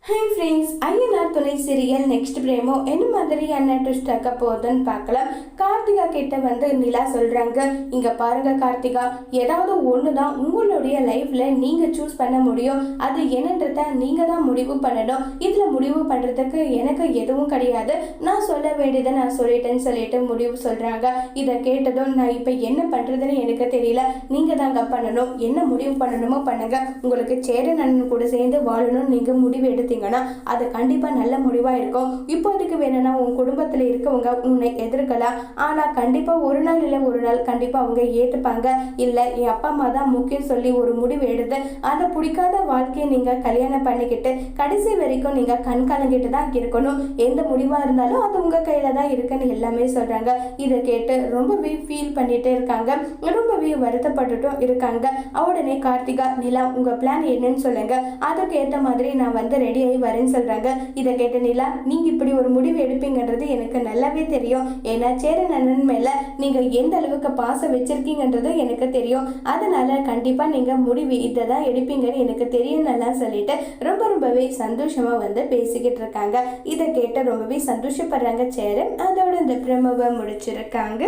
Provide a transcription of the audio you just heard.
Hi friends, Ayyanar துணை serial next பிரேமோ என்ன மாதிரியான ட்விஸ்ட் ஆக்க போகுதுன்னு பார்க்கலாம். கார்த்திகா கிட்ட வந்து நிலா சொல்றாங்க, இங்க பாருங்க கார்த்திகா, ஏதாவது ஒன்று தான் உங்களுடைய லைஃப்ல நீங்க சூஸ் பண்ண முடியும். அது என்னன்றத நீங்க தான் முடிவு பண்ணணும். இதுல முடிவு பண்றதுக்கு எனக்கு எதுவும் கிடையாது. நான் சொல்ல வேண்டியதை நான் சொல்லிட்டேன்னு சொல்லிட்டு முடிவு சொல்றாங்க. இதை கேட்டதும் நான் இப்ப என்ன பண்றதுன்னு எனக்கு தெரியல. நீங்க தாங்க பண்ணணும். என்ன முடிவு பண்ணணுமோ பண்ணுங்க. உங்களுக்கு சேரன் அண்ணன் கூட சேர்ந்து வாழணும் நீங்க முடிவு எடுத்து அது கண்டிப்பா நல்ல முடிவா இருக்கும். இப்போதைக்கு வேணும்னா உன் குடும்பத்துல இருக்கவங்க உன்னை எதிர்க்கலாம். ஆனா கண்டிப்பா ஒரு நாள் இல்ல ஒரு நாள் கண்டிப்பா அவங்க ஏத்துப்பாங்க. இல்ல என் அப்பா அம்மா தான் முக்கியம் சொல்லி ஒரு முடிவு எடுத்து அதை பிடிக்காத வாழ்க்கையை நீங்க கல்யாணம் பண்ணிக்கிட்டு கடைசி வரைக்கும் நீங்க கண் கலங்கிட்டு தான் இருக்கணும். எந்த முடிவா இருந்தாலும் அது உங்க கையில தான் இருக்குன்னு எல்லாமே சொல்றாங்க. இதை கேட்டு ரொம்பவே ஃபீல் பண்ணிட்டு இருக்காங்க. ரொம்பவே வருத்தப்பட்டுட்டும் இருக்காங்க. உடனே கார்த்திகா, நிலா உங்க பிளான் என்னன்னு சொல்லுங்க. அதுக்கு ஏற்ற மாதிரி நான் வந்து ரெடி வரேன்னு சொல்றாங்க. இதை கேட்ட நிலா, நீங்க இப்படி ஒரு முடிவு எடுப்பீங்கன்றது எனக்கு நல்லாவே தெரியும். ஏன்னா சேரன் அண்ணன் மேல நீங்க எந்த அளவுக்கு பாசம் வச்சிருக்கீங்கன்றது எனக்கு தெரியும். அதனால கண்டிப்பா நீங்க முடிவு இதை தான் எடுப்பீங்கன்னு எனக்கு தெரியும் நல்லா சொல்லிட்டு ரொம்பவே சந்தோஷமா வந்து பேசிக்கிட்டு இருக்காங்க. இதை கேட்ட ரொம்பவே சந்தோஷப்படுறாங்க சேரன். அதோட இந்த பிரமவை முடிச்சிருக்காங்க.